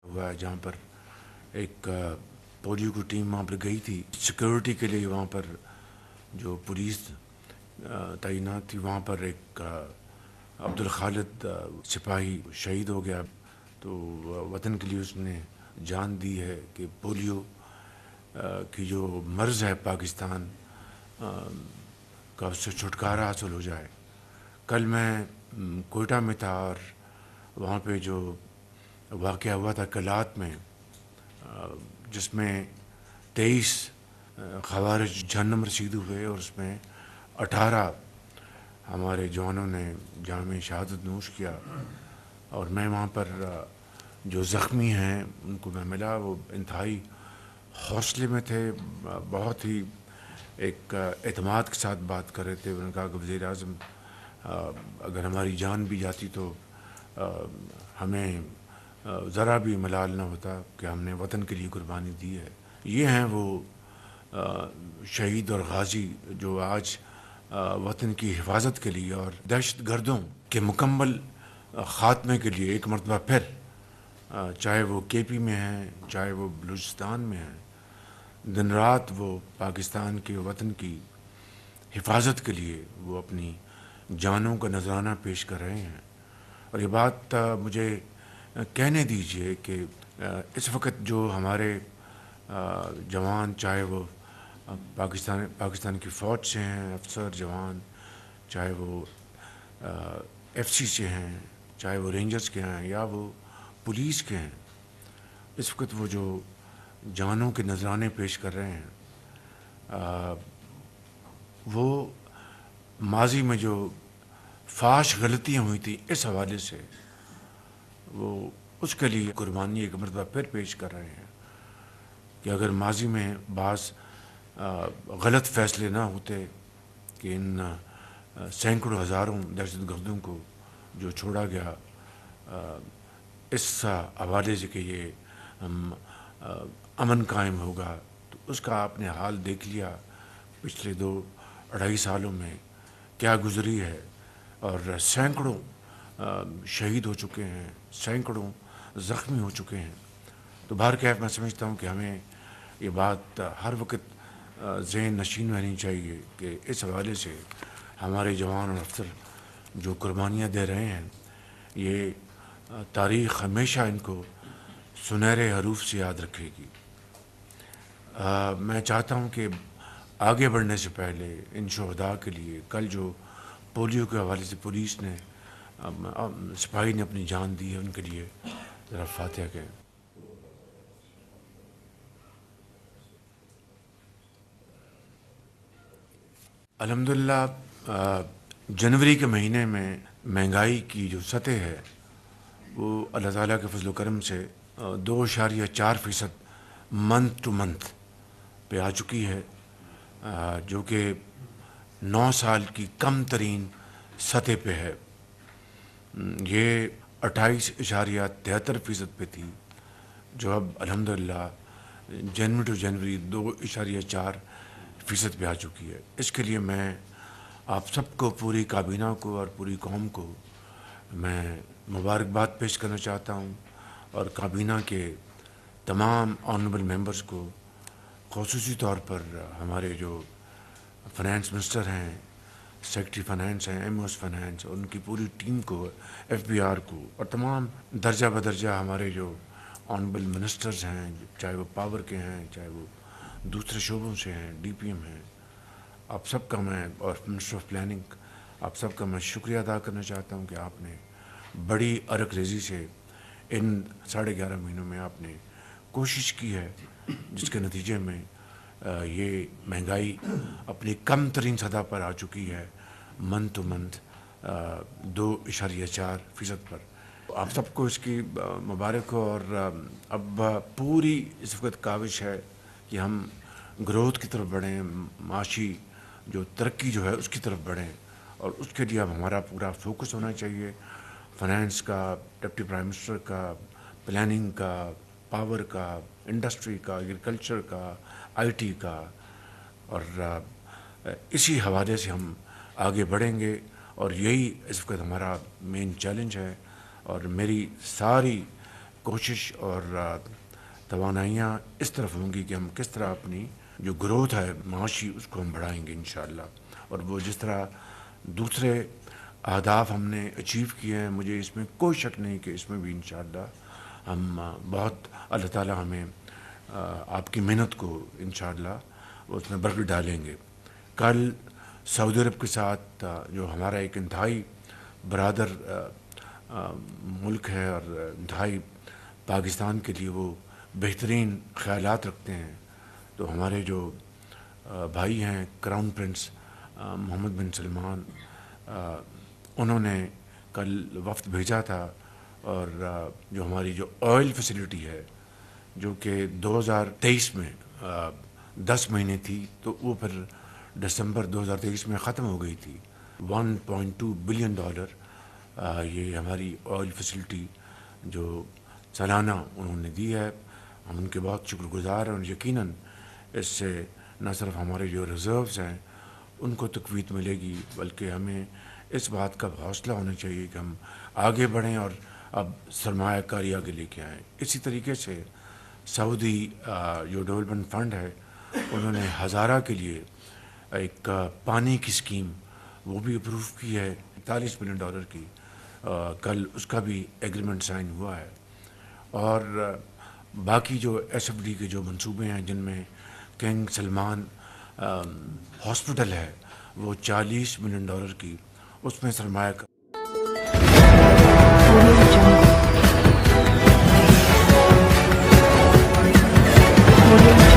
हुआ है जहाँ पर एक पोलियो की टीम वहाँ पर गई थी सिक्योरिटी के लिए। वहाँ पर जो पुलिस तैनात थी, वहाँ पर एक अब्दुल खालिद सिपाही शहीद हो गया। तो वतन के लिए उसने जान दी है कि पोलियो की जो मर्ज़ है पाकिस्तान का, उससे छुटकारा हासिल हो जाए। कल मैं कोयटा में था और वहाँ पे जो वाक़या हुआ था कलात में, जिसमें 23 ख़वारिज जहन्नम रसीद हुए और उसमें 18 हमारे जवानों ने जाम शहादत नोश किया। और मैं वहाँ पर जो ज़ख्मी हैं उनको मैं मिला, वो इंतहाई हौसले में थे, बहुत ही एक एतमाद के साथ बात कर रहे थे। उन्होंने कहा कि वज़ीर आज़म, अगर हमारी जान भी जाती तो हमें ज़रा भी मलाल न होता कि हमने वतन के लिए कुर्बानी दी है। ये हैं वो शहीद और गाज़ी जो आज वतन की हिफाजत के लिए और दहशत गर्दों के मुकम्मल ख़ात्मे के लिए एक मरतबा फिर, चाहे वो केपी में हैं, चाहे वो बलूचिस्तान में हैं, दिन रात वो पाकिस्तान के वतन की हिफाजत के लिए वो अपनी जानों का नजराना पेश कर रहे हैं। और ये बात मुझे कहने दीजिए कि इस वक्त जो हमारे जवान, चाहे वो पाकिस्तान की फ़ौज से हैं अफसर जवान, चाहे वो एफसी से हैं, चाहे वो रेंजर्स के हैं या वो पुलिस के हैं, इस वक्त वो जो जानों के नजराने पेश कर रहे हैं, वो माजी में जो फाश गलतियाँ हुई थी इस हवाले से वो उसके लिए कुर्बानी एक मरतबा फिर पेश कर रहे हैं कि अगर माजी में बाज़ गलत फ़ैसले ना होते कि इन सैकड़ों हज़ारों दहशत गर्दों को जो छोड़ा गया इस हवाले से कि ये अमन कायम होगा, तो उसका आपने हाल देख लिया। पिछले 2-2.5 सालों में क्या गुजरी है और सैकड़ों शहीद हो चुके हैं, सैकड़ों ज़ख्मी हो चुके हैं। तो बहरकैफ मैं समझता हूँ कि हमें ये बात हर वक्त ज़हन नशीन रहनी चाहिए कि इस हवाले से हमारे जवान और अफसर जो कुर्बानियाँ दे रहे हैं, ये तारीख़ हमेशा इनको सुनहरे हरूफ से याद रखेगी। मैं चाहता हूँ कि आगे बढ़ने से पहले इन शहदा के लिए, कल जो पोलियो के हवाले से पुलिस ने सिपाही ने अपनी जान दी है, उनके लिए ज़रा फातिहा कहें। अल्हम्दुलिल्लाह जनवरी के महीने में महंगाई की जो सतह है वो अल्लाह ताला के फजल करम से 2.4% मंथ टू मंथ पे आ चुकी है, जो कि 9 साल की कम तरीन सतह पे है। ये 28.73% पे थी, जो अब अल्हम्दुलिल्लाह जनवरी टू जनवरी 2.4% पे आ चुकी है। इसके लिए मैं आप सबको, पूरी काबीना को और पूरी कौम को मैं मुबारकबाद पेश करना चाहता हूँ और काबीना के तमाम ऑनरेबल मेंबर्स को, ख़ुसूसी तौर पर हमारे जो फाइनेंस मिनिस्टर हैं, सेक्रेटरी फाइनेंस हैं, एमओएस फाइनेंस, और उनकी पूरी टीम को, एफबीआर को, और तमाम दर्जा बदर्जा हमारे जो ऑनरेबल मिनिस्टर्स हैं, चाहे वो पावर के हैं, चाहे वो दूसरे शोबों से हैं, डीपीएम हैं, आप सबका मैं, और मिनिस्टर ऑफ प्लानिंग, आप सबका मैं शुक्रिया अदा करना चाहता हूँ कि आपने बड़ी अरक रेज़ी से इन 11.5 महीनों में आपने कोशिश की है, जिसके नतीजे में ये महंगाई अपनी कम तरीन सतह पर आ चुकी है, मंथ टू मंथ 2.4% पर। आप सबको इसकी मुबारक हो। और अब पूरी इस वक्त काविश है कि हम ग्रोथ की तरफ बढ़ें, माशी जो तरक्की जो है उसकी तरफ बढ़ें, और उसके लिए अब हमारा पूरा फोकस होना चाहिए, फाइनेंस का, डिप्टी प्राइम मिनिस्टर का, प्लानिंग का, पावर का, इंडस्ट्री का, एग्रीकल्चर का, आईटी का, और इसी हवाले से हम आगे बढ़ेंगे اور یہی اس وقت ہمارا مین چیلنج ہے، اور میری ساری کوشش اور توانائیاں اس طرف ہوں گی کہ ہم کس طرح اپنی جو گروتھ ہے معاشی اس کو ہم بڑھائیں گے انشاءاللہ. اور وہ جس طرح دوسرے اہداف ہم نے اچیو کیے ہیں، مجھے اس میں کوئی شک نہیں کہ اس میں بھی انشاءاللہ ہم بہت اللہ تعالی ہمیں آپ کی محنت کو انشاءاللہ اس میں برکت ڈالیں گے. کل سعودی عرب کے ساتھ جو ہمارا ایک انتہائی برادر ملک ہے اور انتہائی پاکستان کے لیے وہ بہترین خیالات رکھتے ہیں، تو ہمارے جو بھائی ہیں کراؤن پرنس محمد بن سلمان، انہوں نے کل وفد بھیجا تھا، اور جو ہماری جو آئل فیسلٹی ہے جو کہ 2023 میں 10 مہینے تھی، تو وہ پھر دسمبر 2023 میں ختم ہو گئی تھی. $1.2 بلین یہ ہماری آئل فیسلٹی جو سالانہ انہوں نے دی ہے. ہم ان کے بہت شکر گزار ہیں، اور یقیناً اس سے نہ صرف ہمارے جو ریزروز ہیں ان کو تقویت ملے گی، بلکہ ہمیں اس بات کا حوصلہ ہونا چاہیے کہ ہم آگے بڑھیں اور اب سرمایہ کاری آگے لے کے آئیں. اسی طریقے سے سعودی جو ڈیولپمنٹ فنڈ ہے، انہوں نے ہزارہ کے لیے ایک پانی کی اسکیم وہ بھی اپروو کی ہے $41 ملین کی. کل اس کا بھی ایگریمنٹ سائن ہوا ہے. اور باقی جو ایس ایف ڈی کے جو منصوبے ہیں، جن میں کنگ سلمان ہاسپٹل ہے، وہ $40 ملین کی اس میں سرمایہ Audio